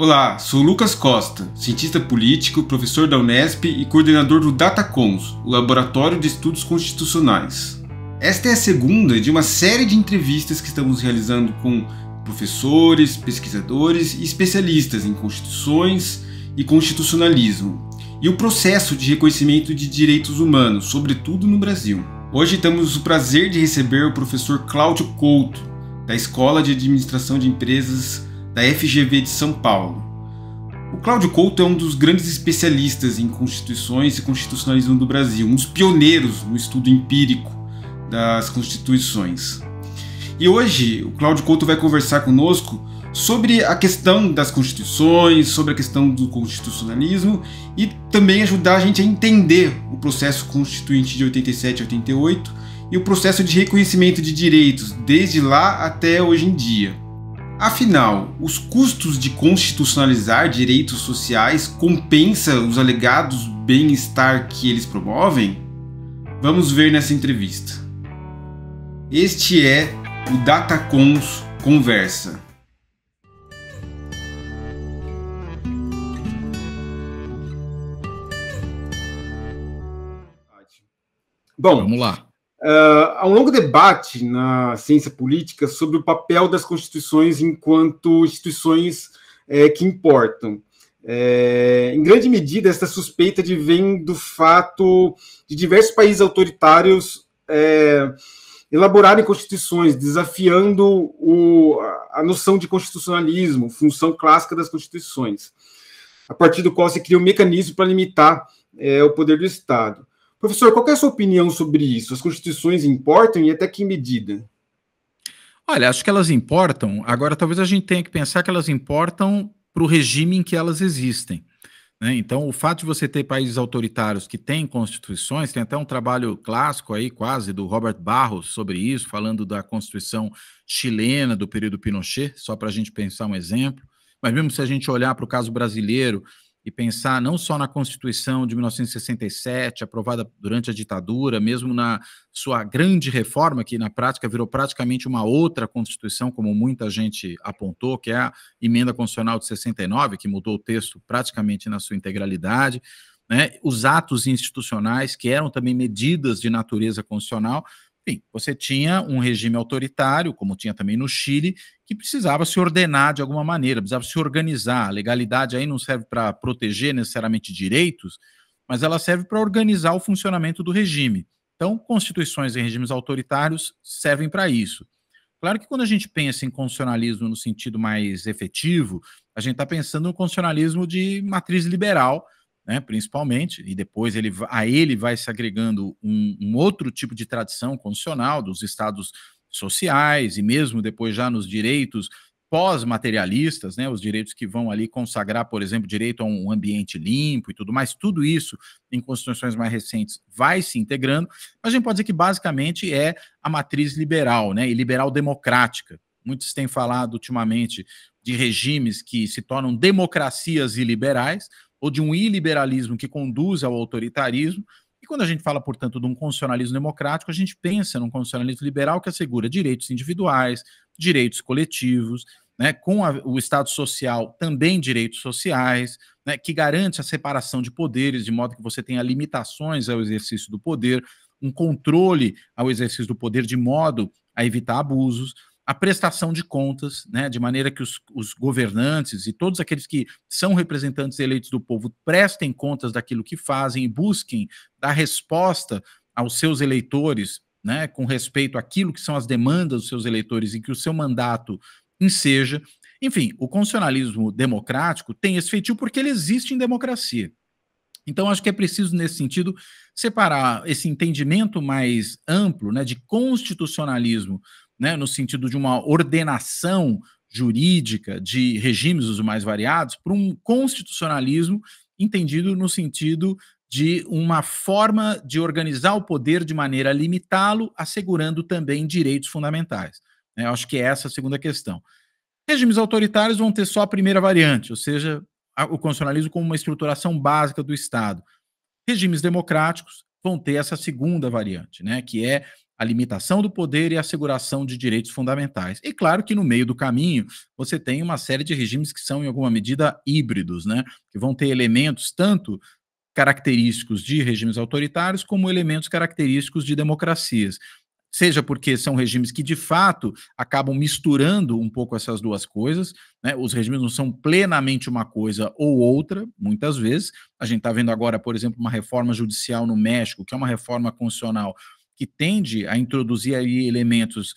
Olá, sou Lucas Costa, cientista político, professor da Unesp e coordenador do DataCons, o Laboratório de Estudos Constitucionais. Esta é a segunda de uma série de entrevistas que estamos realizando com professores, pesquisadores e especialistas em constituições e constitucionalismo, e o processo de reconhecimento de direitos humanos, sobretudo no Brasil. Hoje temos o prazer de receber o professor Cláudio Couto, da Escola de Administração de Empresas da FGV de São Paulo. O Cláudio Couto é um dos grandes especialistas em constituições e constitucionalismo do Brasil, um dos pioneiros no estudo empírico das constituições. E hoje o Cláudio Couto vai conversar conosco sobre a questão das constituições, sobre a questão do constitucionalismo e também ajudar a gente a entender o processo constituinte de 87 a 88 e o processo de reconhecimento de direitos desde lá até hoje em dia. Afinal, os custos de constitucionalizar direitos sociais compensa os alegados bem-estar que eles promovem? Vamos ver nessa entrevista. Este é o DataCons Conversa. Bom, vamos lá. Há um longo debate na ciência política sobre o papel das constituições enquanto instituições que importam. Em grande medida, esta suspeita vem do fato de diversos países autoritários elaborarem constituições, desafiando a noção de constitucionalismo, função clássica das constituições, a partir do qual se cria um mecanismo para limitar o poder do Estado. Professor, qual é a sua opinião sobre isso? As constituições importam e até que medida? Olha, acho que elas importam. Agora, talvez a gente tenha que pensar que elas importam para o regime em que elas existem, né? Então, o fato de você ter países autoritários que têm constituições, tem até um trabalho clássico aí, quase, do Robert Barros sobre isso, falando da Constituição chilena do período Pinochet, só para a gente pensar um exemplo. Mas mesmo se a gente olhar para o caso brasileiro e pensar não só na Constituição de 1967, aprovada durante a ditadura, mesmo na sua grande reforma, que na prática virou praticamente uma outra Constituição, como muita gente apontou, que é a Emenda Constitucional de 69, que mudou o texto praticamente na sua integralidade, né? Os atos institucionais, que eram também medidas de natureza constitucional. Enfim, você tinha um regime autoritário, como tinha também no Chile, que precisava se ordenar de alguma maneira, precisava se organizar. A legalidade aí não serve para proteger necessariamente direitos, mas ela serve para organizar o funcionamento do regime. Então, constituições em regimes autoritários servem para isso. Claro que quando a gente pensa em constitucionalismo no sentido mais efetivo, a gente está pensando no constitucionalismo de matriz liberal, né, principalmente, e depois ele vai se agregando um outro tipo de tradição constitucional dos estados sociais e mesmo depois já nos direitos pós-materialistas, né, os direitos que vão ali consagrar, por exemplo, direito a um ambiente limpo e tudo mais, tudo isso em constituições mais recentes vai se integrando, mas a gente pode dizer que basicamente é a matriz liberal, né, e liberal democrática. Muitos têm falado ultimamente de regimes que se tornam democracias iliberais, ou de um iliberalismo que conduz ao autoritarismo. E quando a gente fala, portanto, de um constitucionalismo democrático, a gente pensa num constitucionalismo liberal que assegura direitos individuais, direitos coletivos, né, com o Estado social também direitos sociais, né, que garante a separação de poderes, de modo que você tenha limitações ao exercício do poder, um controle ao exercício do poder, de modo a evitar abusos, a prestação de contas, né, de maneira que os governantes e todos aqueles que são representantes eleitos do povo prestem contas daquilo que fazem e busquem dar resposta aos seus eleitores, né, com respeito àquilo que são as demandas dos seus eleitores e que o seu mandato enseja. Enfim, o constitucionalismo democrático tem esse feitio porque ele existe em democracia. Então, acho que é preciso, nesse sentido, separar esse entendimento mais amplo, né, de constitucionalismo, né, no sentido de uma ordenação jurídica de regimes os mais variados, para um constitucionalismo entendido no sentido de uma forma de organizar o poder de maneira a limitá-lo, assegurando também direitos fundamentais. Eu acho que é essa a segunda questão. Regimes autoritários vão ter só a primeira variante, ou seja, o constitucionalismo como uma estruturação básica do Estado. Regimes democráticos vão ter essa segunda variante, né, que é a limitação do poder e a asseguração de direitos fundamentais. E claro que no meio do caminho você tem uma série de regimes que são, em alguma medida, híbridos, né? Que vão ter elementos tanto característicos de regimes autoritários como elementos característicos de democracias. Seja porque são regimes que, de fato, acabam misturando um pouco essas duas coisas, né? Os regimes não são plenamente uma coisa ou outra, muitas vezes. A gente está vendo agora, por exemplo, uma reforma judicial no México, que é uma reforma constitucional que tende a introduzir aí elementos,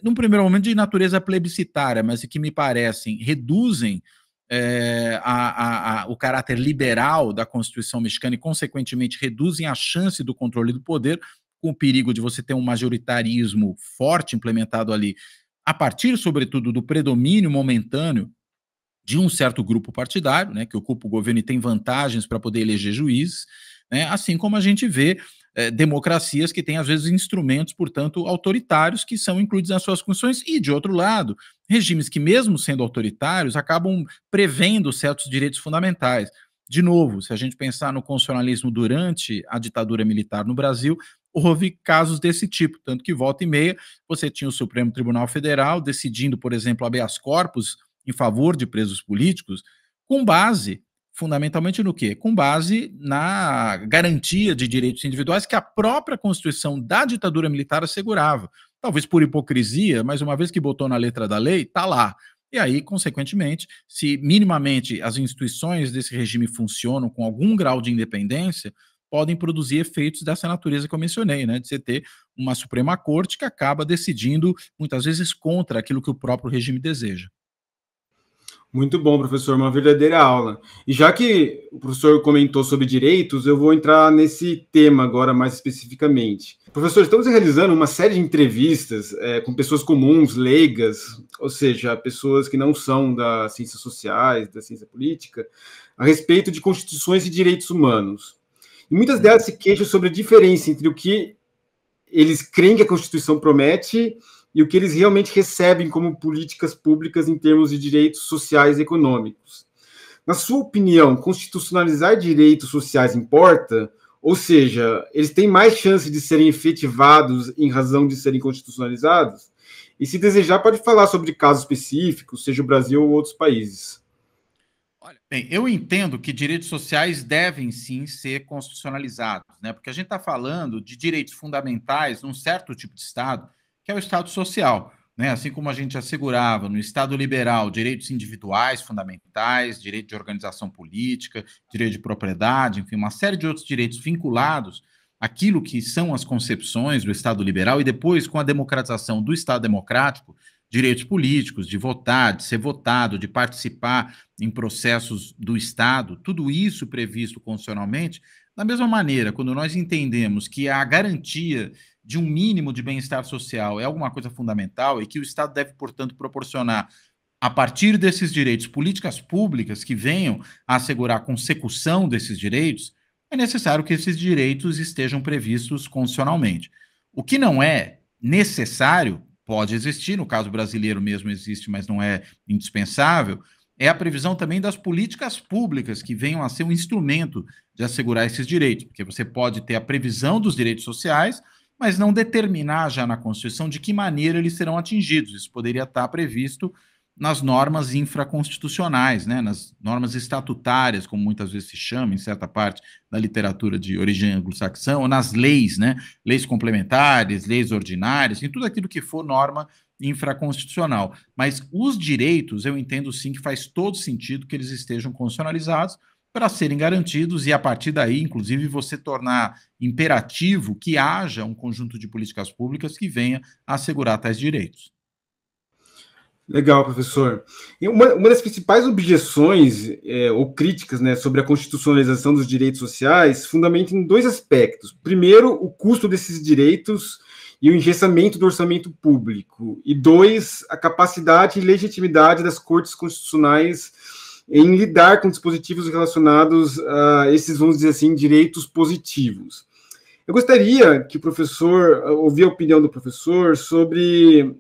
num primeiro momento, de natureza plebiscitária, mas que me parecem reduzem o caráter liberal da Constituição mexicana e, consequentemente, reduzem a chance do controle do poder, com o perigo de você ter um majoritarismo forte implementado ali, a partir, sobretudo, do predomínio momentâneo de um certo grupo partidário, né, que ocupa o governo e tem vantagens para poder eleger juízes, né, assim como a gente vê democracias que têm, às vezes, instrumentos, portanto, autoritários que são incluídos nas suas funções e, de outro lado, regimes que, mesmo sendo autoritários, acabam prevendo certos direitos fundamentais. De novo, se a gente pensar no constitucionalismo durante a ditadura militar no Brasil, houve casos desse tipo, tanto que volta e meia você tinha o Supremo Tribunal Federal decidindo, por exemplo, habeas corpus em favor de presos políticos, com base, fundamentalmente no quê? Com base na garantia de direitos individuais que a própria Constituição da ditadura militar assegurava. Talvez por hipocrisia, mas uma vez que botou na letra da lei, está lá. E aí, consequentemente, se minimamente as instituições desse regime funcionam com algum grau de independência, podem produzir efeitos dessa natureza que eu mencionei, né? De você ter uma Suprema Corte que acaba decidindo, muitas vezes, contra aquilo que o próprio regime deseja. Muito bom, professor, uma verdadeira aula. E já que o professor comentou sobre direitos, eu vou entrar nesse tema agora mais especificamente. Professor, estamos realizando uma série de entrevistas com pessoas comuns, leigas, ou seja, pessoas que não são das ciências sociais, da ciência política, a respeito de constituições e direitos humanos. E muitas delas se queixam sobre a diferença entre o que eles creem que a Constituição promete e o que eles realmente recebem como políticas públicas em termos de direitos sociais e econômicos. Na sua opinião, constitucionalizar direitos sociais importa? Ou seja, eles têm mais chance de serem efetivados em razão de serem constitucionalizados? E se desejar, pode falar sobre casos específicos, seja o Brasil ou outros países. Olha, bem, eu entendo que direitos sociais devem sim ser constitucionalizados, né? Porque a gente está falando de direitos fundamentais num certo tipo de Estado, que é o Estado social, né? Assim como a gente assegurava no Estado liberal direitos individuais fundamentais, direito de organização política, direito de propriedade, enfim, uma série de outros direitos vinculados àquilo que são as concepções do Estado liberal e depois, com a democratização do Estado democrático, direitos políticos, de votar, de ser votado, de participar em processos do Estado, tudo isso previsto constitucionalmente. Da mesma maneira, quando nós entendemos que a garantia de um mínimo de bem-estar social é alguma coisa fundamental e que o Estado deve, portanto, proporcionar, a partir desses direitos, políticas públicas que venham a assegurar a consecução desses direitos, é necessário que esses direitos estejam previstos constitucionalmente. O que não é necessário, pode existir, no caso brasileiro mesmo existe, mas não é indispensável, é a previsão também das políticas públicas que venham a ser um instrumento de assegurar esses direitos, porque você pode ter a previsão dos direitos sociais, mas não determinar já na Constituição de que maneira eles serão atingidos. Isso poderia estar previsto nas normas infraconstitucionais, né, nas normas estatutárias, como muitas vezes se chama, em certa parte da literatura de origem anglo-saxã, ou nas leis, né, leis complementares, leis ordinárias, em tudo aquilo que for norma infraconstitucional. Mas os direitos, eu entendo sim que faz todo sentido que eles estejam constitucionalizados para serem garantidos e, a partir daí, inclusive, você tornar imperativo que haja um conjunto de políticas públicas que venha a assegurar tais direitos. Legal, professor. E uma das principais objeções ou críticas, né, sobre a constitucionalização dos direitos sociais fundamenta em dois aspectos. Primeiro, o custo desses direitos e o engessamento do orçamento público. E dois, a capacidade e legitimidade das cortes constitucionais em lidar com dispositivos relacionados a esses, vamos dizer assim, direitos positivos. Eu gostaria que o professor, ouvir a opinião do professor sobre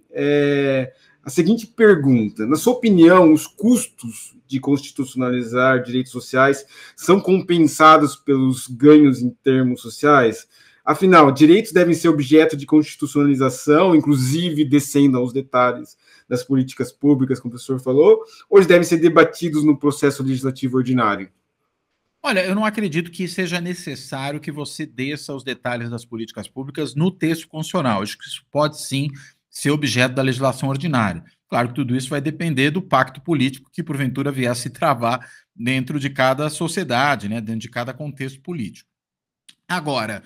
a seguinte pergunta: na sua opinião, os custos de constitucionalizar direitos sociais são compensados pelos ganhos em termos sociais? Afinal, direitos devem ser objeto de constitucionalização, inclusive descendo aos detalhes das políticas públicas, como o professor falou, ou eles devem ser debatidos no processo legislativo ordinário? Olha, eu não acredito que seja necessário que você desça os detalhes das políticas públicas no texto constitucional. Acho que isso pode sim ser objeto da legislação ordinária. Claro que tudo isso vai depender do pacto político que, porventura, vier a se travar dentro de cada sociedade, né, dentro de cada contexto político. Agora,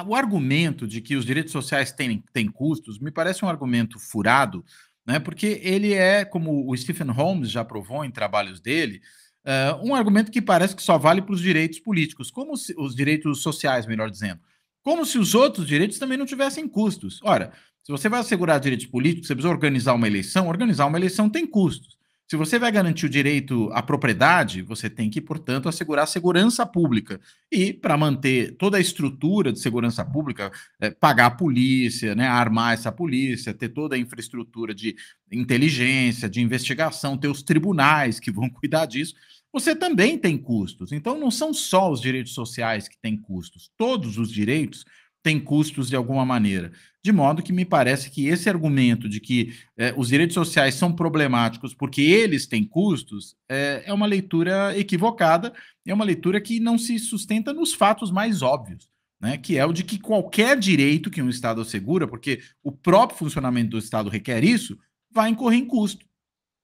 o argumento de que os direitos sociais têm custos me parece um argumento furado, né, porque ele é, como o Stephen Holmes já provou em trabalhos dele, um argumento que parece que só vale para os direitos políticos, como se, os direitos sociais, melhor dizendo, como se os outros direitos também não tivessem custos. Ora, se você vai assegurar direitos políticos, você precisa organizar uma eleição tem custos. Se você vai garantir o direito à propriedade, você tem que, portanto, assegurar a segurança pública. E, para manter toda a estrutura de segurança pública, pagar a polícia, né, armar essa polícia, ter toda a infraestrutura de inteligência, de investigação, ter os tribunais que vão cuidar disso, você também tem custos. Então, não são só os direitos sociais que têm custos. Todos os direitos têm custos de alguma maneira. De modo que me parece que esse argumento de que os direitos sociais são problemáticos porque eles têm custos é uma leitura equivocada, é uma leitura que não se sustenta nos fatos mais óbvios, né, que é o de que qualquer direito que um Estado assegura, porque o próprio funcionamento do Estado requer isso, vai incorrer em custo.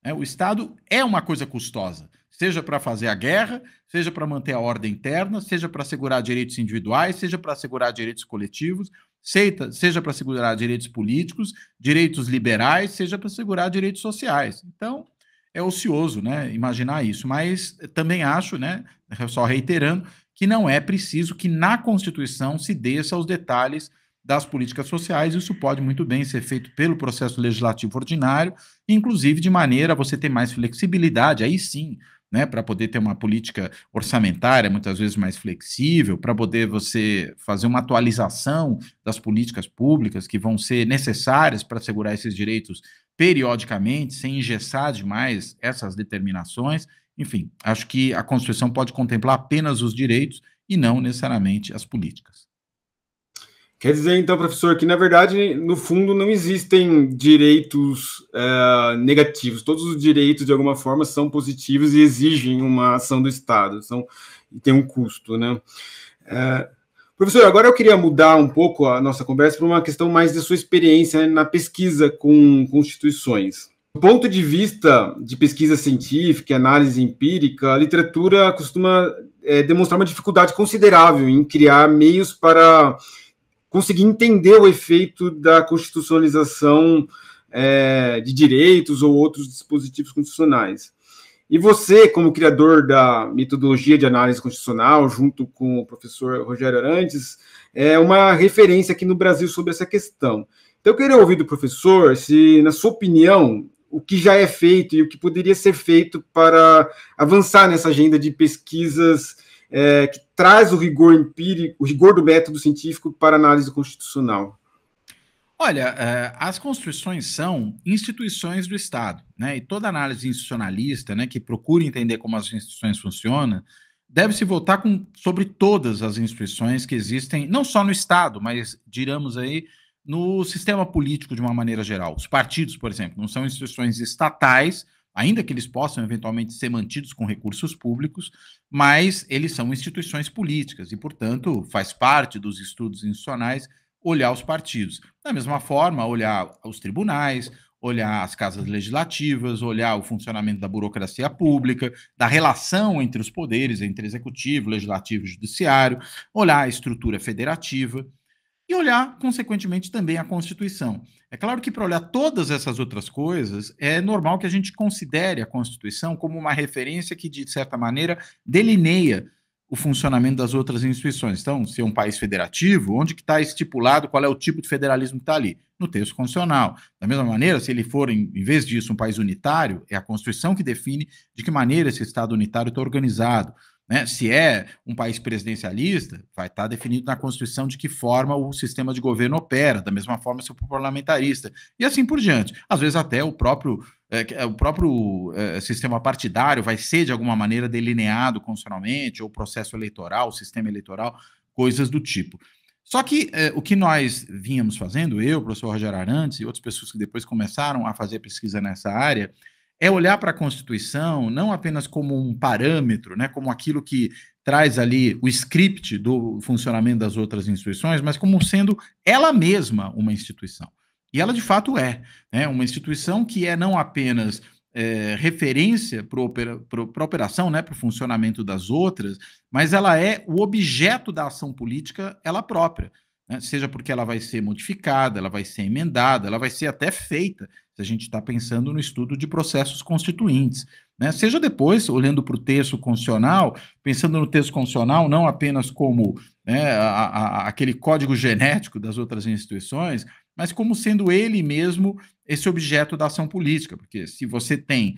Né? O Estado é uma coisa custosa, seja para fazer a guerra, seja para manter a ordem interna, seja para assegurar direitos individuais, seja para assegurar direitos coletivos, seja para assegurar direitos políticos, direitos liberais, seja para assegurar direitos sociais. Então, é ocioso, né, imaginar isso, mas também acho, né, só reiterando, que não é preciso que na Constituição se desça aos detalhes das políticas sociais. Isso pode muito bem ser feito pelo processo legislativo ordinário, inclusive de maneira a você ter mais flexibilidade, aí sim, né, para poder ter uma política orçamentária muitas vezes mais flexível, para poder você fazer uma atualização das políticas públicas que vão ser necessárias para assegurar esses direitos periodicamente, sem engessar demais essas determinações. Enfim, acho que a Constituição pode contemplar apenas os direitos e não necessariamente as políticas. Quer dizer, então, professor, que na verdade, no fundo, não existem direitos negativos. Todos os direitos, de alguma forma, são positivos e exigem uma ação do Estado, e tem um custo, né? Professor, agora eu queria mudar um pouco a nossa conversa para uma questão mais da sua experiência na pesquisa com constituições. Do ponto de vista de pesquisa científica e análise empírica, a literatura costuma demonstrar uma dificuldade considerável em criar meios para conseguir entender o efeito da constitucionalização de direitos ou outros dispositivos constitucionais. E você, como criador da metodologia de análise constitucional, junto com o professor Rogério Arantes, é uma referência aqui no Brasil sobre essa questão. Então, eu queria ouvir do professor se, na sua opinião, o que já é feito e o que poderia ser feito para avançar nessa agenda de pesquisas que traz o rigor empírico, o rigor do método científico para a análise constitucional. Olha, as constituições são instituições do Estado, né? E toda análise institucionalista, né, que procura entender como as instituições funcionam, deve se voltar sobre todas as instituições que existem, não só no Estado, mas, diramos aí, no sistema político de uma maneira geral. Os partidos, por exemplo, não são instituições estatais, ainda que eles possam eventualmente ser mantidos com recursos públicos, mas eles são instituições políticas e, portanto, faz parte dos estudos institucionais olhar os partidos. Da mesma forma, olhar os tribunais, olhar as casas legislativas, olhar o funcionamento da burocracia pública, da relação entre os poderes, entre executivo, legislativo e judiciário, olhar a estrutura federativa e olhar, consequentemente, também a Constituição. É claro que para olhar todas essas outras coisas, é normal que a gente considere a Constituição como uma referência que, de certa maneira, delineia o funcionamento das outras instituições. Então, se é um país federativo, onde que está estipulado qual é o tipo de federalismo que está ali? No texto constitucional. Da mesma maneira, se ele for, em vez disso, um país unitário, é a Constituição que define de que maneira esse Estado unitário está organizado. Né? Se é um país presidencialista, vai estar definido na Constituição de que forma o sistema de governo opera, da mesma forma se for parlamentarista, e assim por diante. Às vezes até o próprio sistema partidário vai ser, de alguma maneira, delineado constitucionalmente, ou processo eleitoral, sistema eleitoral, coisas do tipo. Só que o que nós vínhamos fazendo, eu, o professor Rogério Arantes e outras pessoas que depois começaram a fazer pesquisa nessa área, é olhar para a Constituição não apenas como um parâmetro, né, como aquilo que traz ali o script do funcionamento das outras instituições, mas como sendo ela mesma uma instituição. E ela de fato é, né, uma instituição que é não apenas referência para a operação, né, para o funcionamento das outras, mas ela é o objeto da ação política ela própria, né? Seja porque ela vai ser modificada, ela vai ser emendada, ela vai ser até feita, se a gente está pensando no estudo de processos constituintes, né? Seja depois, olhando para o texto constitucional, pensando no texto constitucional não apenas como, né, aquele código genético das outras instituições, mas como sendo ele mesmo esse objeto da ação política, porque se você tem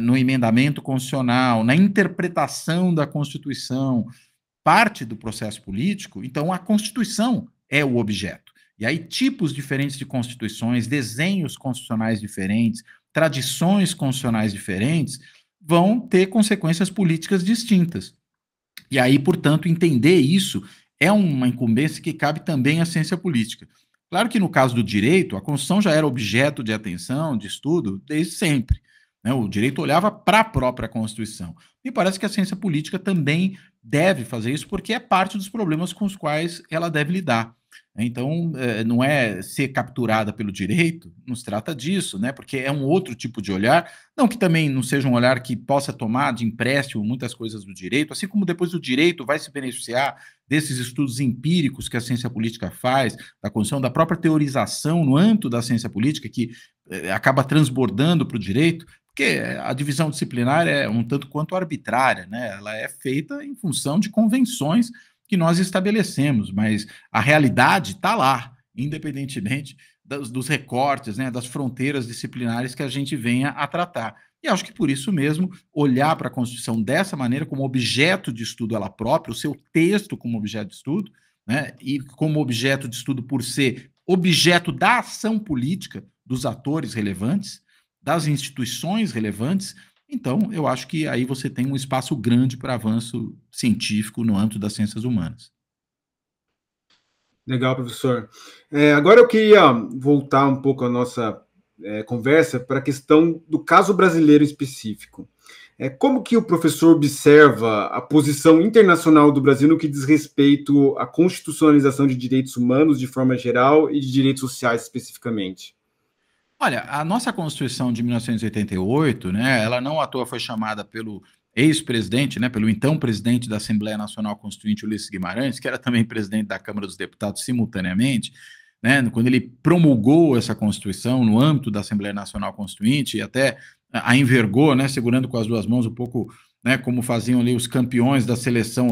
no emendamento constitucional, na interpretação da Constituição, parte do processo político, então a Constituição é o objeto. E aí tipos diferentes de constituições, desenhos constitucionais diferentes, tradições constitucionais diferentes vão ter consequências políticas distintas. E aí, portanto, entender isso é uma incumbência que cabe também à ciência política. Claro que no caso do direito, a Constituição já era objeto de atenção, de estudo, desde sempre, né? O direito olhava para a própria Constituição. Me parece que a ciência política também deve fazer isso, porque é parte dos problemas com os quais ela deve lidar. Então, não é ser capturada pelo direito, não se trata disso, né? Porque é um outro tipo de olhar, não que também não seja um olhar que possa tomar de empréstimo muitas coisas do direito, assim como depois o direito vai se beneficiar desses estudos empíricos que a ciência política faz, da construção da própria teorização no âmbito da ciência política, que acaba transbordando para o direito, porque a divisão disciplinar é um tanto quanto arbitrária, né? Ela é feita em função de convenções que nós estabelecemos, mas a realidade está lá, independentemente dos recortes, né, das fronteiras disciplinares que a gente venha a tratar. E acho que por isso mesmo, olhar para a Constituição dessa maneira, como objeto de estudo ela própria, o seu texto como objeto de estudo, né, e como objeto de estudo por ser objeto da ação política dos atores relevantes, das instituições relevantes, então, eu acho que aí você tem um espaço grande para avanço científico no âmbito das ciências humanas. Legal, professor. Agora eu queria voltar um pouco a nossa conversa para a questão do caso brasileiro específico. Como que o professor observa a posição internacional do Brasil no que diz respeito à constitucionalização de direitos humanos de forma geral e de direitos sociais especificamente? Olha, a nossa Constituição de 1988, né, ela não à toa foi chamada pelo ex-presidente, né, pelo então presidente da Assembleia Nacional Constituinte, Ulisses Guimarães, que era também presidente da Câmara dos Deputados simultaneamente, né, quando ele promulgou essa Constituição no âmbito da Assembleia Nacional Constituinte e até a envergou, né, segurando com as duas mãos um pouco, né, como faziam ali os campeões da seleção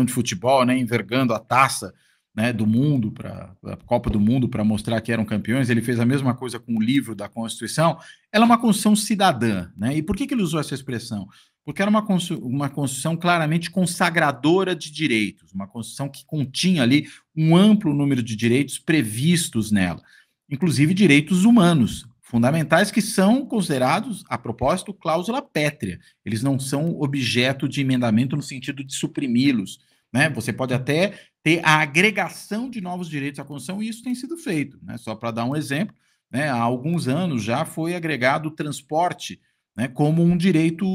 de futebol, né, envergando a taça, né, do mundo, para a Copa do Mundo, para mostrar que eram campeões. Ele fez a mesma coisa com o livro da Constituição. Ela é uma Constituição cidadã, né? E por que ele usou essa expressão? Porque era uma Constituição claramente consagradora de direitos, uma Constituição que continha ali um amplo número de direitos previstos nela, inclusive direitos humanos, fundamentais, que são considerados, a propósito, cláusula pétrea. Eles não são objeto de emendamento no sentido de suprimi-los, né? Você pode até ter a agregação de novos direitos à Constituição, e isso tem sido feito, né? Só para dar um exemplo, né, há alguns anos já foi agregado o transporte, né, como um direito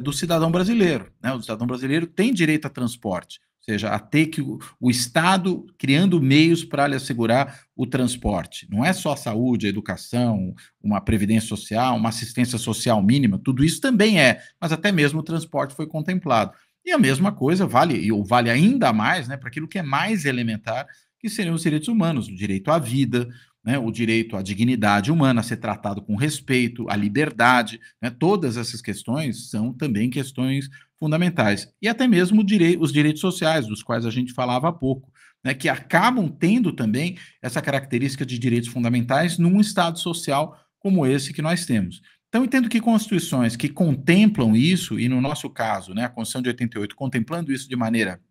do cidadão brasileiro, né? O cidadão brasileiro tem direito a transporte, ou seja, a ter que o Estado criando meios para lhe assegurar o transporte. Não é só a saúde, a educação, uma previdência social, uma assistência social mínima, tudo isso também mas até mesmo o transporte foi contemplado. E a mesma coisa vale ainda mais, né, para aquilo que é mais elementar, que seriam os direitos humanos, o direito à vida, né, o direito à dignidade humana, a ser tratado com respeito, à liberdade, né, todas essas questões são também questões fundamentais. E até mesmo os direitos sociais, dos quais a gente falava há pouco, né, que acabam tendo também essa característica de direitos fundamentais num Estado social como esse que nós temos. Então, entendo que constituições que contemplam isso, e no nosso caso, né, a Constituição de 88, contemplando isso de maneira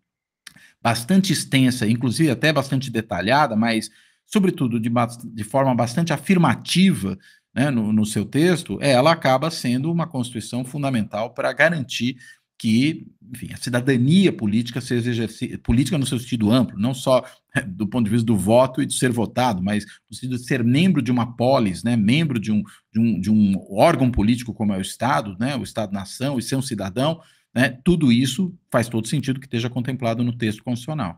bastante extensa, inclusive até bastante detalhada, mas, sobretudo, de forma bastante afirmativa, né, no seu texto, ela acaba sendo uma Constituição fundamental para garantir que, enfim, a cidadania política seja exercida, política no seu sentido amplo, não só do ponto de vista do voto e de ser votado, mas no sentido de ser membro de uma polis, né, membro de um órgão político como é o Estado, né, o Estado-nação, e ser um cidadão, né, tudo isso faz todo sentido que esteja contemplado no texto constitucional.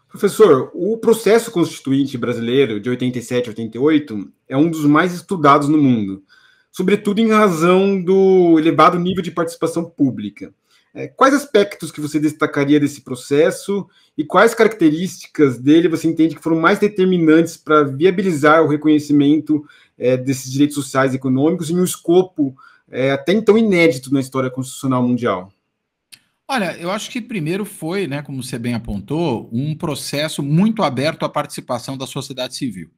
Professor, o processo constituinte brasileiro de 87 a 88 é um dos mais estudados no mundo, sobretudo em razão do elevado nível de participação pública. Quais aspectos que você destacaria desse processo e quais características dele você entende que foram mais determinantes para viabilizar o reconhecimento desses direitos sociais e econômicos em um escopo até então inédito na história constitucional mundial? Olha, eu acho que primeiro foi, né, como você bem apontou, um processo muito aberto à participação da sociedade civil,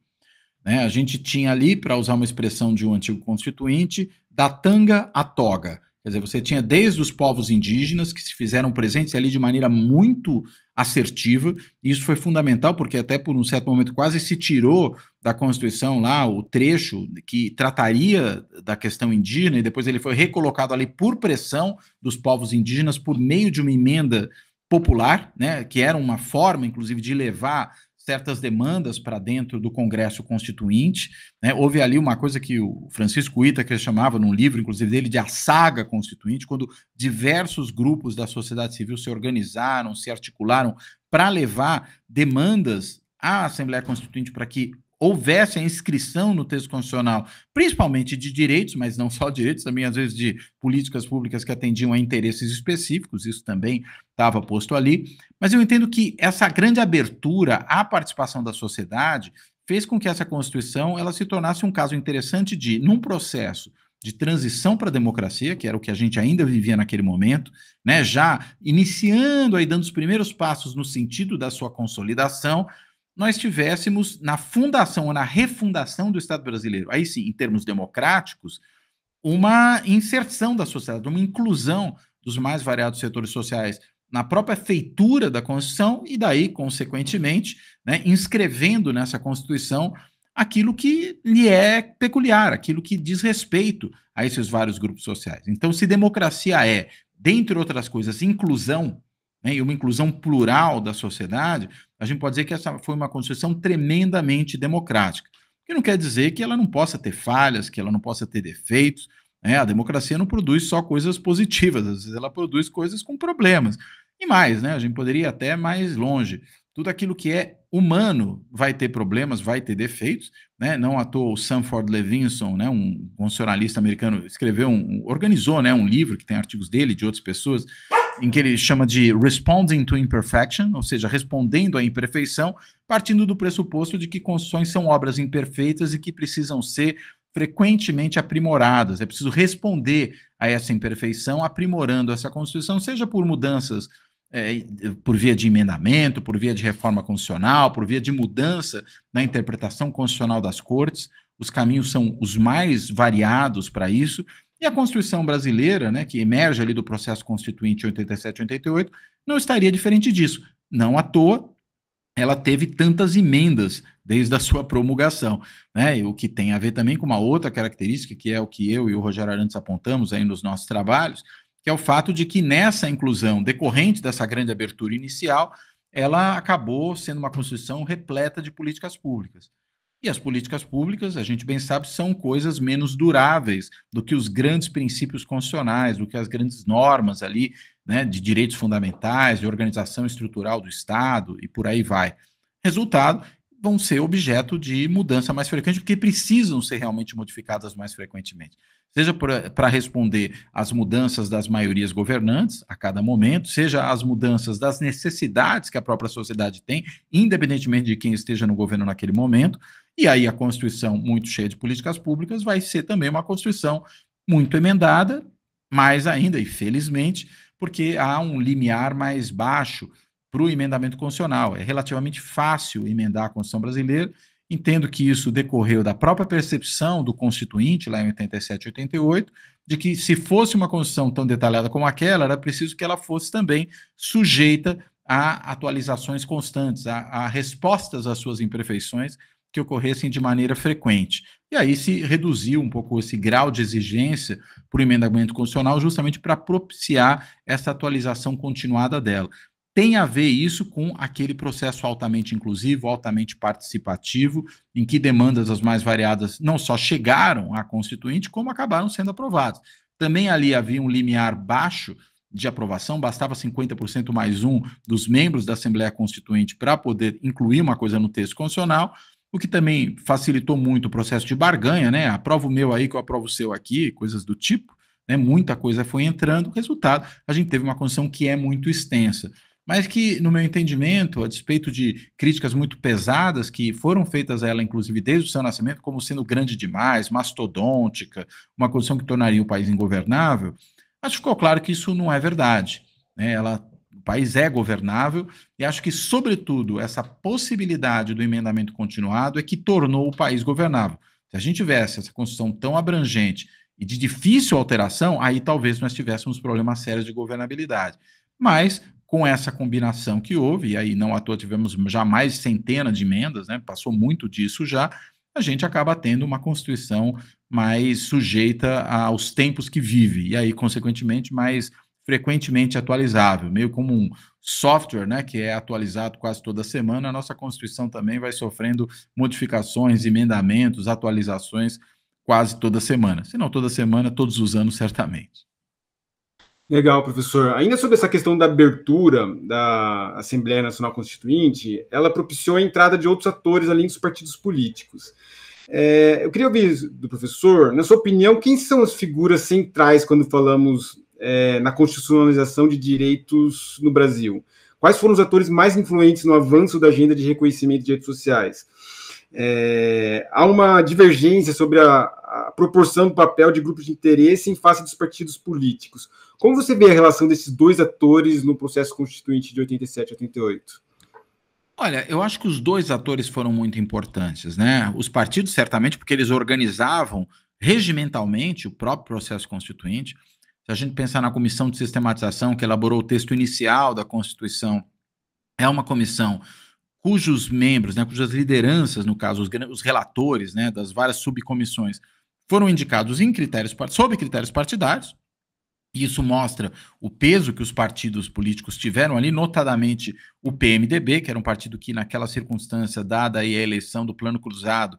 né? A gente tinha ali, para usar uma expressão de um antigo constituinte, da tanga à toga. Quer dizer, você tinha desde os povos indígenas, que se fizeram presentes ali de maneira muito assertiva, e isso foi fundamental, porque até por um certo momento quase se tirou da Constituição lá o trecho que trataria da questão indígena, e depois ele foi recolocado ali por pressão dos povos indígenas, por meio de uma emenda popular, né, que era uma forma, inclusive, de levar certas demandas para dentro do Congresso Constituinte, né? Houve ali uma coisa que o Francisco Whittaker chamava, num livro, inclusive dele, de a saga constituinte, quando diversos grupos da sociedade civil se organizaram, se articularam para levar demandas à Assembleia Constituinte para que houvesse a inscrição no texto constitucional, principalmente de direitos, mas não só direitos, também às vezes de políticas públicas que atendiam a interesses específicos, isso também estava posto ali. Mas eu entendo que essa grande abertura à participação da sociedade fez com que essa Constituição ela se tornasse um caso interessante de, num processo de transição para a democracia, que era o que a gente ainda vivia naquele momento, né, já iniciando aí, dando os primeiros passos no sentido da sua consolidação, nós tivéssemos na fundação ou na refundação do Estado brasileiro, aí sim, em termos democráticos, uma inserção da sociedade, uma inclusão dos mais variados setores sociais na própria feitura da Constituição e daí, consequentemente, né, inscrevendo nessa Constituição aquilo que lhe é peculiar, aquilo que diz respeito a esses vários grupos sociais. Então, se democracia é, dentre outras coisas, inclusão, né, e uma inclusão plural da sociedade, a gente pode dizer que essa foi uma Constituição tremendamente democrática. O que não quer dizer que ela não possa ter falhas, que ela não possa ter defeitos, né? A democracia não produz só coisas positivas, às vezes ela produz coisas com problemas. E mais, né? A gente poderia ir até mais longe. Tudo aquilo que é humano vai ter problemas, vai ter defeitos, né? Não à toa o Sanford Levinson, né, um constitucionalista americano, organizou, né, um livro que tem artigos dele e de outras pessoas, em que ele chama de Responding to Imperfection, ou seja, respondendo à imperfeição, partindo do pressuposto de que constituições são obras imperfeitas e que precisam ser frequentemente aprimoradas. É preciso responder a essa imperfeição, aprimorando essa Constituição, seja por mudanças por via de emendamento, por via de reforma constitucional, por via de mudança na interpretação constitucional das cortes. Os caminhos são os mais variados para isso. E a Constituição brasileira, né, que emerge ali do processo constituinte 87 e 88, não estaria diferente disso. Não à toa, ela teve tantas emendas desde a sua promulgação, né? O que tem a ver também com uma outra característica, que é o que eu e o Rogério Arantes apontamos aí nos nossos trabalhos, que é o fato de que nessa inclusão decorrente dessa grande abertura inicial, ela acabou sendo uma Constituição repleta de políticas públicas. E as políticas públicas, a gente bem sabe, são coisas menos duráveis do que os grandes princípios constitucionais, do que as grandes normas ali, né, de direitos fundamentais, de organização estrutural do Estado e por aí vai. Resultado, vão ser objeto de mudança mais frequente, porque precisam ser realmente modificadas mais frequentemente. Seja para responder às mudanças das maiorias governantes a cada momento, seja às mudanças das necessidades que a própria sociedade tem, independentemente de quem esteja no governo naquele momento. E aí a Constituição, muito cheia de políticas públicas, vai ser também uma Constituição muito emendada, mais ainda, e felizmente, porque há um limiar mais baixo para o emendamento constitucional. É relativamente fácil emendar a Constituição brasileira. Entendo que isso decorreu da própria percepção do Constituinte, lá em 87 e 88, de que se fosse uma Constituição tão detalhada como aquela, era preciso que ela fosse também sujeita a atualizações constantes, a respostas às suas imperfeições, que ocorressem de maneira frequente. E aí se reduziu um pouco esse grau de exigência para o emendamento constitucional, justamente para propiciar essa atualização continuada dela. Tem a ver isso com aquele processo altamente inclusivo, altamente participativo, em que demandas as mais variadas não só chegaram à Constituinte, como acabaram sendo aprovadas. Também ali havia um limiar baixo de aprovação, bastava 50% mais um dos membros da Assembleia Constituinte para poder incluir uma coisa no texto constitucional, o que também facilitou muito o processo de barganha, né? Aprova o meu aí, que eu aprovo o seu aqui, coisas do tipo, né? Muita coisa foi entrando, resultado, a gente teve uma Constituição que é muito extensa, mas que, no meu entendimento, a despeito de críticas muito pesadas que foram feitas a ela, inclusive desde o seu nascimento, como sendo grande demais, mastodôntica, uma Constituição que tornaria o país ingovernável, acho que ficou claro que isso não é verdade, né? O país é governável e acho que, sobretudo, essa possibilidade do emendamento continuado é que tornou o país governável. Se a gente tivesse essa Constituição tão abrangente e de difícil alteração, aí talvez nós tivéssemos problemas sérios de governabilidade. Mas, com essa combinação que houve, e aí não à toa tivemos já mais centenas de emendas, né? Passou muito disso já, a gente acaba tendo uma Constituição mais sujeita aos tempos que vive, e aí, consequentemente, mais frequentemente atualizável, meio como um software, né, que é atualizado quase toda semana. A nossa Constituição também vai sofrendo modificações, emendamentos, atualizações quase toda semana. Se não toda semana, todos os anos, certamente. Legal, professor. Ainda sobre essa questão da abertura da Assembleia Nacional Constituinte, ela propiciou a entrada de outros atores além dos partidos políticos. Eu queria ouvir do professor, na sua opinião, quem são as figuras centrais quando falamos na constitucionalização de direitos no Brasil? Quais foram os atores mais influentes no avanço da agenda de reconhecimento de direitos sociais? Há uma divergência sobre a proporção do papel de grupos de interesse em face dos partidos políticos. Como você vê a relação desses dois atores no processo constituinte de 87 e 88? Olha, eu acho que os dois atores foram muito importantes, né? Os partidos, certamente, porque eles organizavam regimentalmente o próprio processo constituinte. Se a gente pensar na comissão de sistematização que elaborou o texto inicial da Constituição, é uma comissão cujos membros, né, cujas lideranças, no caso, os relatores, né, das várias subcomissões, foram indicados sob critérios partidários. E isso mostra o peso que os partidos políticos tiveram ali, notadamente o PMDB, que era um partido que, naquela circunstância, dada aí a eleição do Plano Cruzado,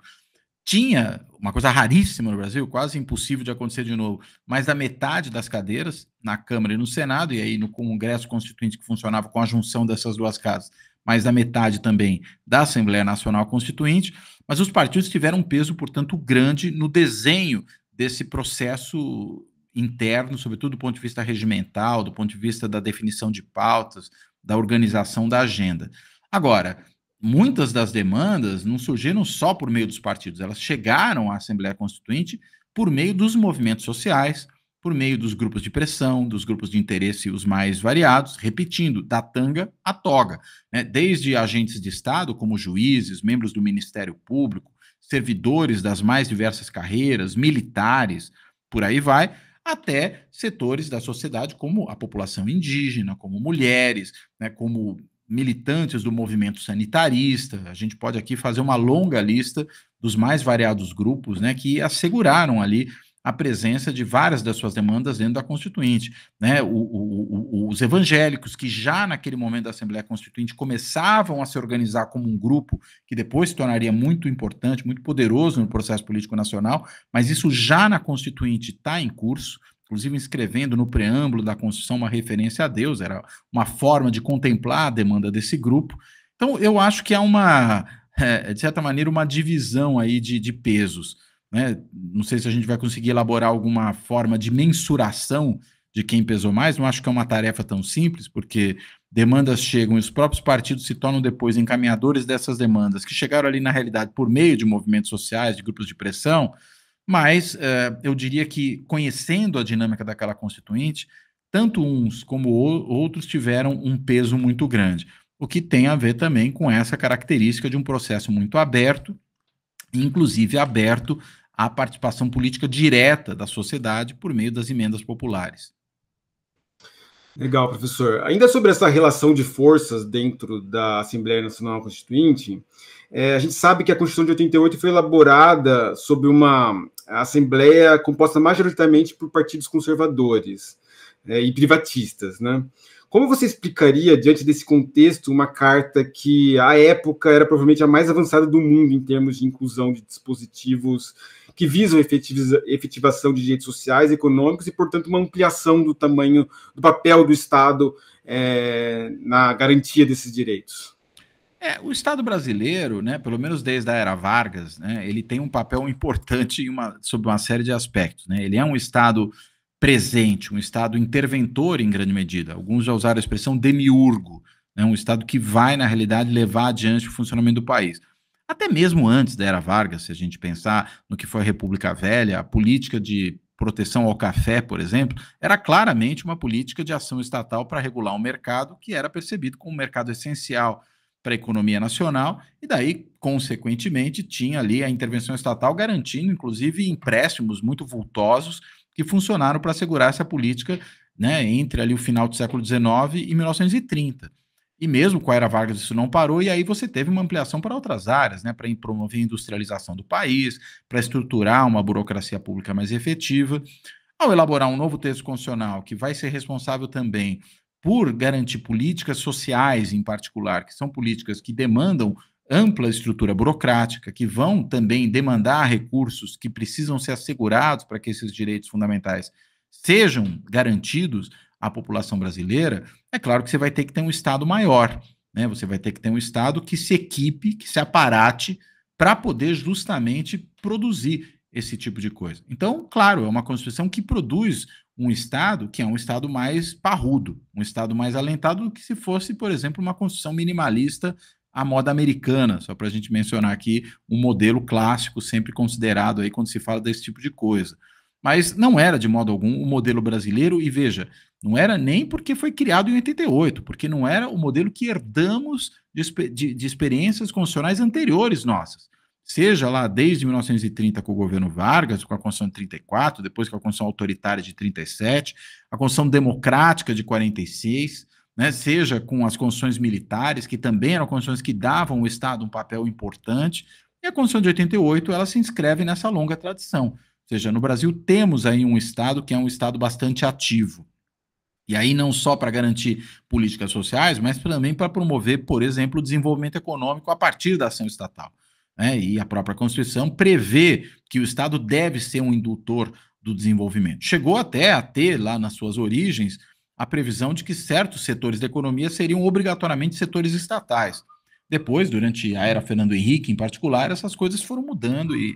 tinha uma coisa raríssima no Brasil, quase impossível de acontecer de novo, mais da metade das cadeiras na Câmara e no Senado, e aí no Congresso Constituinte, que funcionava com a junção dessas duas casas, mais da metade também da Assembleia Nacional Constituinte, mas os partidos tiveram um peso, portanto, grande no desenho desse processo interno, sobretudo do ponto de vista regimental, do ponto de vista da definição de pautas, da organização da agenda. Agora, muitas das demandas não surgiram só por meio dos partidos, elas chegaram à Assembleia Constituinte por meio dos movimentos sociais, por meio dos grupos de pressão, dos grupos de interesse os mais variados, repetindo, da tanga à toga, né? Desde agentes de Estado, como juízes, membros do Ministério Público, servidores das mais diversas carreiras, militares, por aí vai, até setores da sociedade, como a população indígena, como mulheres, né, como militantes do movimento sanitarista. A gente pode aqui fazer uma longa lista dos mais variados grupos, né, que asseguraram ali a presença de várias das suas demandas dentro da Constituinte, né? Os evangélicos, que já naquele momento da Assembleia Constituinte começavam a se organizar como um grupo que depois se tornaria muito importante, muito poderoso no processo político nacional, mas isso já na Constituinte está em curso, inclusive inscrevendo no preâmbulo da Constituição uma referência a Deus, era uma forma de contemplar a demanda desse grupo. Então, eu acho que há de certa maneira, uma divisão aí de pesos, né? Não sei se a gente vai conseguir elaborar alguma forma de mensuração de quem pesou mais, não acho que é uma tarefa tão simples, porque demandas chegam e os próprios partidos se tornam depois encaminhadores dessas demandas, que chegaram ali na realidade por meio de movimentos sociais, de grupos de pressão, mas eu diria que, conhecendo a dinâmica daquela Constituinte, tanto uns como outros tiveram um peso muito grande, o que tem a ver também com essa característica de um processo muito aberto, inclusive aberto à participação política direta da sociedade por meio das emendas populares. Legal, professor. Ainda sobre essa relação de forças dentro da Assembleia Nacional Constituinte, a gente sabe que a Constituição de 88 foi elaborada sob uma Assembleia composta majoritariamente por partidos conservadores e privatistas, né? Como você explicaria, diante desse contexto, uma carta que, à época, era provavelmente a mais avançada do mundo em termos de inclusão de dispositivos que visam efetivação de direitos sociais e econômicos e, portanto, uma ampliação do tamanho, do papel do Estado na garantia desses direitos? O Estado brasileiro, né, pelo menos desde a era Vargas, né, ele tem um papel importante sobre uma série de aspectos. Né? Ele é um Estado presente, um Estado interventor em grande medida. Alguns já usaram a expressão demiurgo, né, um Estado que vai, na realidade, levar adiante o funcionamento do país. Até mesmo antes da era Vargas, se a gente pensar no que foi a República Velha, a política de proteção ao café, por exemplo, era claramente uma política de ação estatal para regular um mercado que era percebido como um mercado essencial para a economia nacional, e daí, consequentemente, tinha ali a intervenção estatal garantindo, inclusive, empréstimos muito vultosos que funcionaram para assegurar essa política, né, entre ali o final do século XIX e 1930. E mesmo com a era Vargas isso não parou, e aí você teve uma ampliação para outras áreas, né, para promover a industrialização do país, para estruturar uma burocracia pública mais efetiva. Ao elaborar um novo texto constitucional que vai ser responsável também por garantir políticas sociais, em particular, que são políticas que demandam ampla estrutura burocrática, que vão também demandar recursos que precisam ser assegurados para que esses direitos fundamentais sejam garantidos à população brasileira, é claro que você vai ter que ter um Estado maior, né? Você vai ter que ter um Estado que se equipe, que se aparate para poder justamente produzir esse tipo de coisa. Então, claro, é uma Constituição que produz um Estado que é um Estado mais parrudo, um Estado mais alentado do que se fosse, por exemplo, uma Constituição minimalista à moda americana, só para a gente mencionar aqui um modelo clássico sempre considerado aí quando se fala desse tipo de coisa. Mas não era, de modo algum, o modelo brasileiro, e veja, não era nem porque foi criado em 88, porque não era o modelo que herdamos de experiências constitucionais anteriores nossas. Seja lá desde 1930 com o governo Vargas, com a Constituição de 34, depois com a Constituição autoritária de 37, a Constituição democrática de 46, né, seja com as constituições militares, que também eram constituições que davam ao Estado um papel importante, e a Constituição de 88 ela se inscreve nessa longa tradição. Ou seja, no Brasil temos aí um Estado que é um Estado bastante ativo. E aí não só para garantir políticas sociais, mas também para promover, por exemplo, o desenvolvimento econômico a partir da ação estatal. E a própria Constituição prevê que o Estado deve ser um indutor do desenvolvimento. Chegou até a ter, lá nas suas origens, a previsão de que certos setores da economia seriam obrigatoriamente setores estatais. Depois, durante a era Fernando Henrique, em particular, essas coisas foram mudando e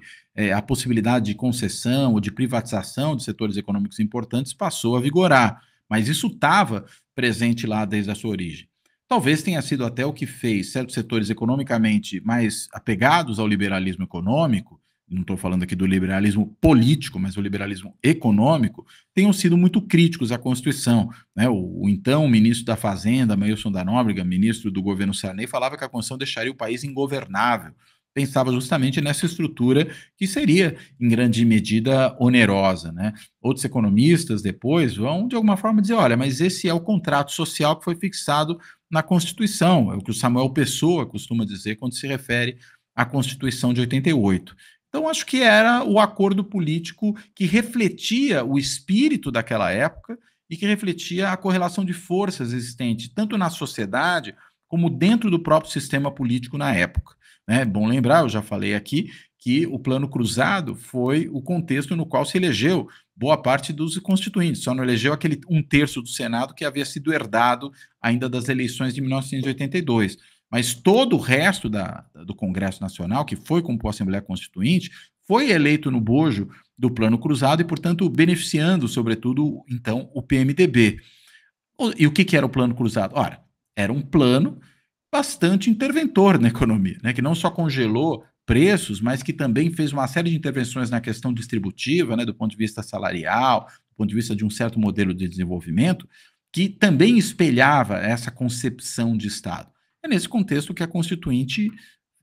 a possibilidade de concessão ou de privatização de setores econômicos importantes passou a vigorar. Mas isso estava presente lá desde a sua origem. Talvez tenha sido até o que fez certos setores economicamente mais apegados ao liberalismo econômico, não estou falando aqui do liberalismo político, mas do liberalismo econômico, tenham sido muito críticos à Constituição. Né? O então ministro da Fazenda, Mailson da Nóbrega, ministro do governo Sarney, falava que a Constituição deixaria o país ingovernável. Pensava justamente nessa estrutura que seria, em grande medida, onerosa. Né? Outros economistas depois vão, de alguma forma, dizer, olha, mas esse é o contrato social que foi fixado na Constituição, é o que o Samuel Pessoa costuma dizer quando se refere à Constituição de 88. Então, acho que era o acordo político que refletia o espírito daquela época e que refletia a correlação de forças existente, tanto na sociedade como dentro do próprio sistema político na época. É bom lembrar, eu já falei aqui, que o Plano Cruzado foi o contexto no qual se elegeu boa parte dos constituintes, só não elegeu aquele 1/3 do Senado que havia sido herdado ainda das eleições de 1982. Mas todo o resto do Congresso Nacional, que foi compor a Assembleia Constituinte, foi eleito no bojo do Plano Cruzado e, portanto, beneficiando, sobretudo, então, o PMDB. E o que era o Plano Cruzado? Ora, era um plano bastante interventor na economia, né, que não só congelou preços, mas que também fez uma série de intervenções na questão distributiva, né, do ponto de vista salarial, do ponto de vista de um certo modelo de desenvolvimento, que também espelhava essa concepção de Estado. É nesse contexto que a Constituinte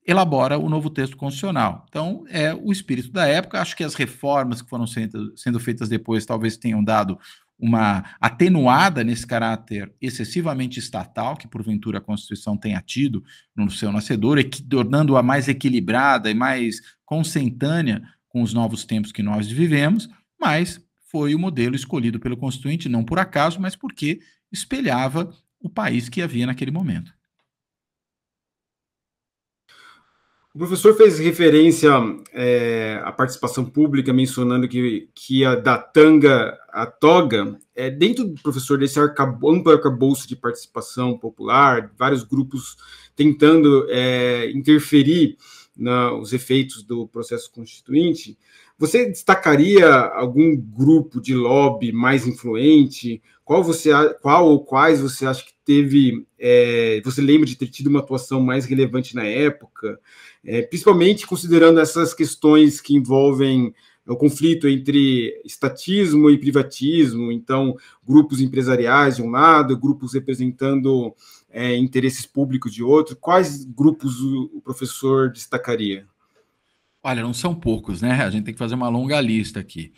elabora o novo texto constitucional. Então, é o espírito da época. Acho que as reformas que foram sendo feitas depois talvez tenham dado uma atenuada nesse caráter excessivamente estatal, que porventura a Constituição tenha tido no seu nascedor, tornando-a mais equilibrada e mais consentânea com os novos tempos que nós vivemos, mas foi o modelo escolhido pelo Constituinte, não por acaso, mas porque espelhava o país que havia naquele momento. O professor fez referência à participação pública, mencionando que ia da tanga à toga. Dentro do professor desse amplo arcabouço de participação popular, vários grupos tentando interferir nos efeitos do processo constituinte, você destacaria algum grupo de lobby mais influente? Qual ou quais você acha que teve, você lembra de ter tido uma atuação mais relevante na época? Principalmente considerando essas questões que envolvem o conflito entre estatismo e privatismo, então grupos empresariais de um lado, grupos representando interesses públicos de outro. Quais grupos o professor destacaria? Olha, não são poucos, né? A gente tem que fazer uma longa lista aqui.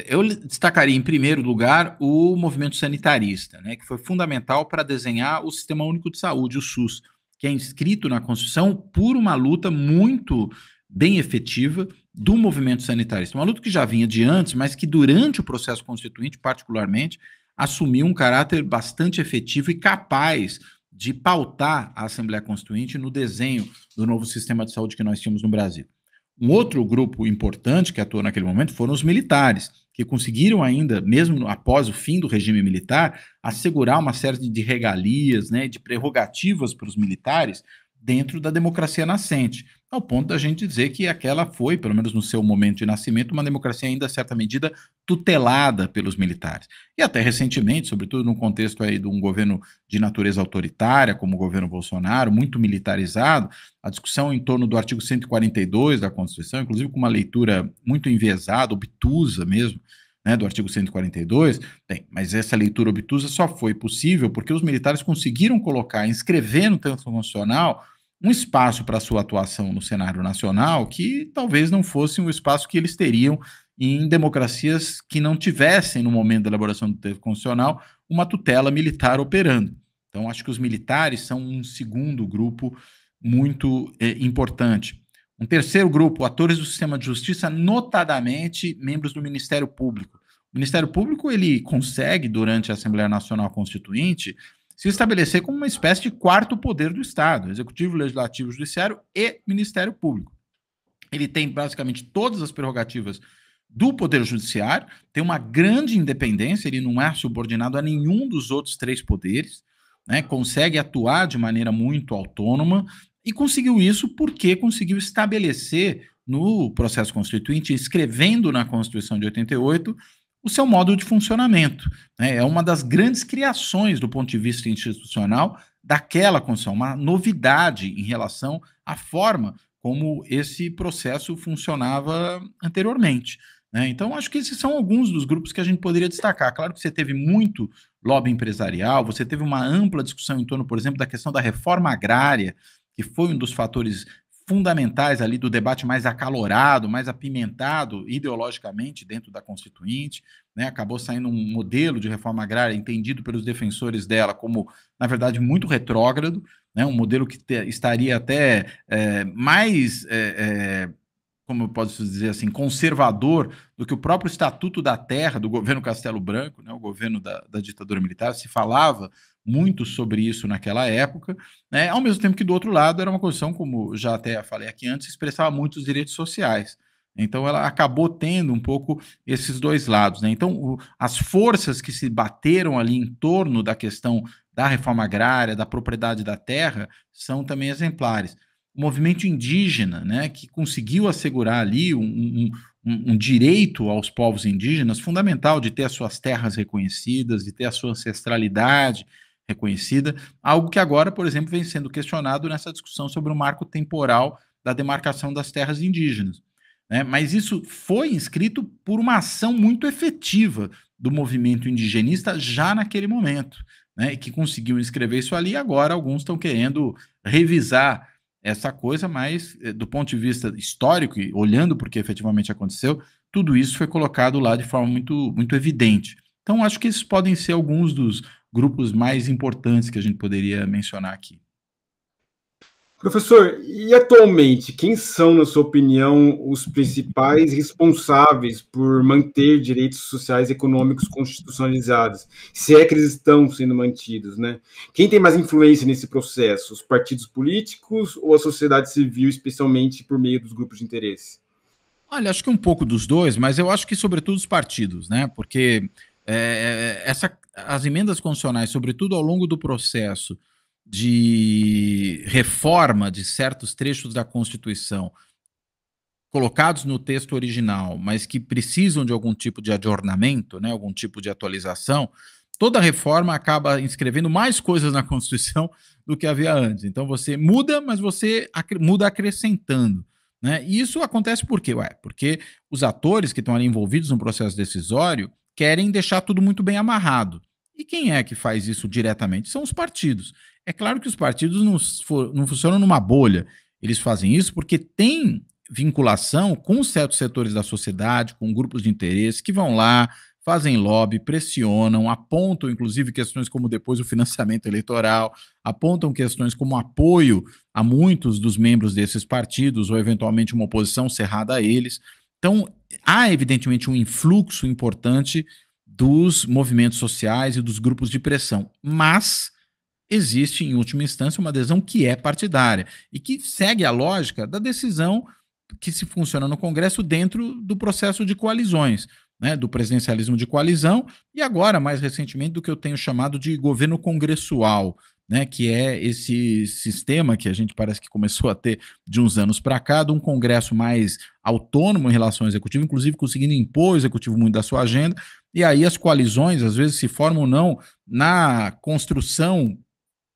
Eu destacaria, em primeiro lugar, o movimento sanitarista, né, que foi fundamental para desenhar o Sistema Único de Saúde, o SUS, que é inscrito na Constituição por uma luta muito bem efetiva do movimento sanitarista. Uma luta que já vinha de antes, mas que durante o processo constituinte, particularmente, assumiu um caráter bastante efetivo e capaz de pautar a Assembleia Constituinte no desenho do novo sistema de saúde que nós tínhamos no Brasil. Um outro grupo importante que atuou naquele momento foram os militares, que conseguiram ainda, mesmo após o fim do regime militar, assegurar uma série de regalias, né, de prerrogativas para os militares dentro da democracia nascente, ao ponto da gente dizer que aquela foi, pelo menos no seu momento de nascimento, uma democracia ainda, em certa medida, tutelada pelos militares. E até recentemente, sobretudo no contexto aí de um governo de natureza autoritária, como o governo Bolsonaro, muito militarizado, a discussão em torno do artigo 142 da Constituição, inclusive com uma leitura muito enviesada, obtusa mesmo, né, do artigo 142, mas essa leitura obtusa só foi possível porque os militares conseguiram colocar, inscrever no texto constitucional um espaço para sua atuação no cenário nacional que talvez não fosse um espaço que eles teriam em democracias que não tivessem, no momento da elaboração do texto constitucional, uma tutela militar operando. Então, acho que os militares são um segundo grupo muito importante. Um terceiro grupo, atores do sistema de justiça, notadamente membros do Ministério Público. O Ministério Público ele consegue, durante a Assembleia Nacional Constituinte, se estabelecer como uma espécie de quarto poder do Estado, Executivo, Legislativo, Judiciário e Ministério Público. Ele tem basicamente todas as prerrogativas do Poder Judiciário, tem uma grande independência, ele não é subordinado a nenhum dos outros três poderes, né, consegue atuar de maneira muito autônoma, e conseguiu isso porque conseguiu estabelecer no processo constituinte, escrevendo na Constituição de 88, o seu modo de funcionamento. Né? É uma das grandes criações do ponto de vista institucional daquela Constituição, uma novidade em relação à forma como esse processo funcionava anteriormente. Né? Então, acho que esses são alguns dos grupos que a gente poderia destacar. Claro que você teve muito lobby empresarial, você teve uma ampla discussão em torno, por exemplo, da questão da reforma agrária, que foi um dos fatores fundamentais ali do debate mais acalorado, mais apimentado ideologicamente dentro da Constituinte, né? Acabou saindo um modelo de reforma agrária entendido pelos defensores dela como, na verdade, muito retrógrado, né? Um modelo que estaria até mais, como eu posso dizer assim, conservador do que o próprio Estatuto da Terra do governo Castelo Branco, né? O governo da ditadura militar. Se falava muito sobre isso naquela época, né? Ao mesmo tempo que do outro lado era uma Constituição, como já até falei aqui antes, expressava muito os direitos sociais. Então ela acabou tendo um pouco esses dois lados, né? Então as forças que se bateram ali em torno da questão da reforma agrária, da propriedade da terra, são também exemplares. O movimento indígena, né, que conseguiu assegurar ali um direito aos povos indígenas fundamental de ter as suas terras reconhecidas, de ter a sua ancestralidade reconhecida, algo que agora, por exemplo, vem sendo questionado nessa discussão sobre o marco temporal da demarcação das terras indígenas. Né? Mas isso foi inscrito por uma ação muito efetiva do movimento indigenista já naquele momento, né? E que conseguiu inscrever isso ali, e agora alguns estão querendo revisar essa coisa, mas do ponto de vista histórico, e olhando porque efetivamente aconteceu, tudo isso foi colocado lá de forma muito, muito evidente. Então, acho que esses podem ser alguns dos grupos mais importantes que a gente poderia mencionar aqui. Professor, e atualmente, quem são, na sua opinião, os principais responsáveis por manter direitos sociais e econômicos constitucionalizados? Se é que eles estão sendo mantidos, né? Quem tem mais influência nesse processo? Os partidos políticos ou a sociedade civil, especialmente por meio dos grupos de interesse? Olha, acho que um pouco dos dois, mas eu acho que sobretudo os partidos, né? Porque as emendas constitucionais, sobretudo ao longo do processo de reforma de certos trechos da Constituição, colocados no texto original, mas que precisam de algum tipo de adornamento, né, algum tipo de atualização, toda reforma acaba inscrevendo mais coisas na Constituição do que havia antes. Então você muda, mas você muda acrescentando. Né? E isso acontece por quê? Porque os atores que estão ali envolvidos no processo decisório querem deixar tudo muito bem amarrado. E quem é que faz isso diretamente? São os partidos. É claro que os partidos não funcionam numa bolha. Eles fazem isso porque tem vinculação com certos setores da sociedade, com grupos de interesse que vão lá, fazem lobby, pressionam, apontam inclusive questões como depois o financiamento eleitoral, apontam questões como apoio a muitos dos membros desses partidos ou eventualmente uma oposição cerrada a eles. Então, há evidentemente um influxo importante dos movimentos sociais e dos grupos de pressão, mas existe, em última instância, uma adesão que é partidária e que segue a lógica da decisão que se funciona no Congresso dentro do processo de coalizões, né, do presidencialismo de coalizão, e agora, mais recentemente, do que eu tenho chamado de governo congressual, né, que é esse sistema que a gente parece que começou a ter de uns anos para cá, de um Congresso mais autônomo em relação ao Executivo, inclusive conseguindo impor o Executivo muito da sua agenda, e aí as coalizões, às vezes, se formam não na construção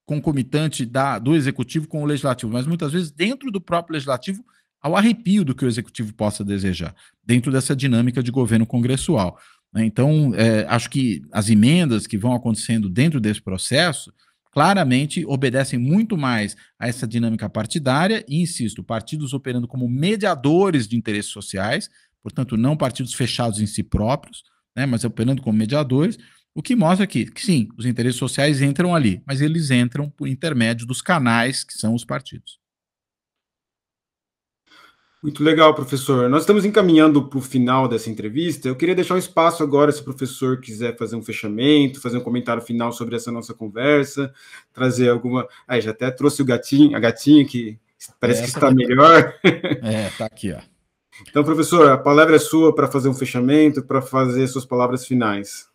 concomitante do Executivo com o Legislativo, mas muitas vezes dentro do próprio Legislativo, ao arrepio do que o Executivo possa desejar, dentro dessa dinâmica de governo congressual. Então, acho que as emendas que vão acontecendo dentro desse processo claramente obedecem muito mais a essa dinâmica partidária e, insisto, partidos operando como mediadores de interesses sociais, portanto, não partidos fechados em si próprios, né, mas operando como mediadores, o que mostra que, sim, os interesses sociais entram ali, mas eles entram por intermédio dos canais que são os partidos. Muito legal, professor. Nós estamos encaminhando para o final dessa entrevista. Eu queria deixar um espaço agora, se o professor quiser fazer um fechamento, fazer um comentário final sobre essa nossa conversa, trazer alguma... já até trouxe a gatinha, que parece que está melhor. Tá aqui, ó. Então, professor, a palavra é sua para fazer um fechamento, para fazer suas palavras finais.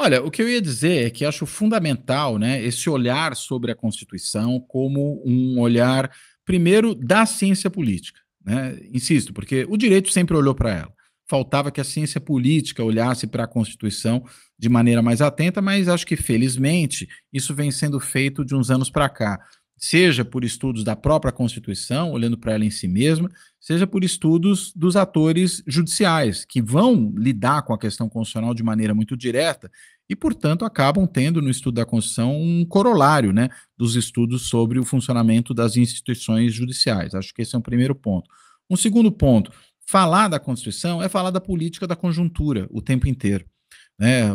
Olha, o que eu ia dizer é que acho fundamental, né, esse olhar sobre a Constituição como um olhar, primeiro, da ciência política. Né? Insisto, porque o direito sempre olhou para ela. Faltava que a ciência política olhasse para a Constituição de maneira mais atenta, mas acho que, felizmente, isso vem sendo feito de uns anos para cá. Seja por estudos da própria Constituição, olhando para ela em si mesma, seja por estudos dos atores judiciais, que vão lidar com a questão constitucional de maneira muito direta e, portanto, acabam tendo no estudo da Constituição um corolário, né, dos estudos sobre o funcionamento das instituições judiciais. Acho que esse é um primeiro ponto. Um segundo ponto, falar da Constituição é falar da política da conjuntura o tempo inteiro.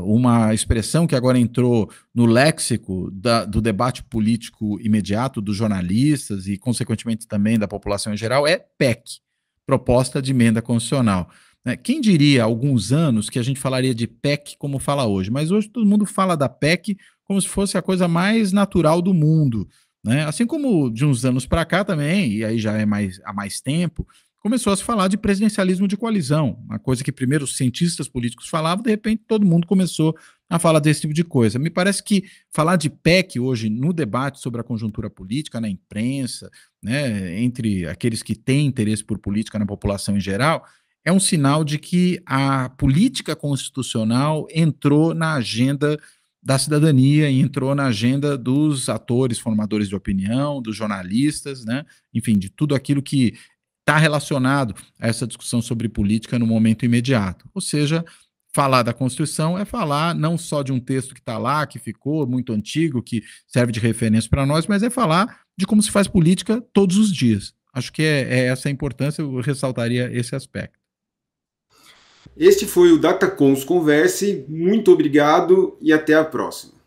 Uma expressão que agora entrou no léxico do debate político imediato dos jornalistas e, consequentemente, também da população em geral é PEC, Proposta de Emenda Constitucional. Quem diria há alguns anos que a gente falaria de PEC como fala hoje? Mas hoje todo mundo fala da PEC como se fosse a coisa mais natural do mundo. Assim como de uns anos para cá também, e aí já é há mais tempo, começou a se falar de presidencialismo de coalizão, uma coisa que primeiro os cientistas políticos falavam, de repente todo mundo começou a falar desse tipo de coisa. Me parece que falar de PEC hoje no debate sobre a conjuntura política, na imprensa, né, entre aqueles que têm interesse por política na população em geral, é um sinal de que a política constitucional entrou na agenda da cidadania e entrou na agenda dos atores, formadores de opinião, dos jornalistas, né, enfim, de tudo aquilo que está relacionado a essa discussão sobre política no momento imediato. Ou seja, falar da Constituição é falar não só de um texto que está lá, que ficou muito antigo, que serve de referência para nós, mas é falar de como se faz política todos os dias. Acho que é essa a importância, eu ressaltaria esse aspecto. Este foi o Datacons Converse. Muito obrigado e até a próxima.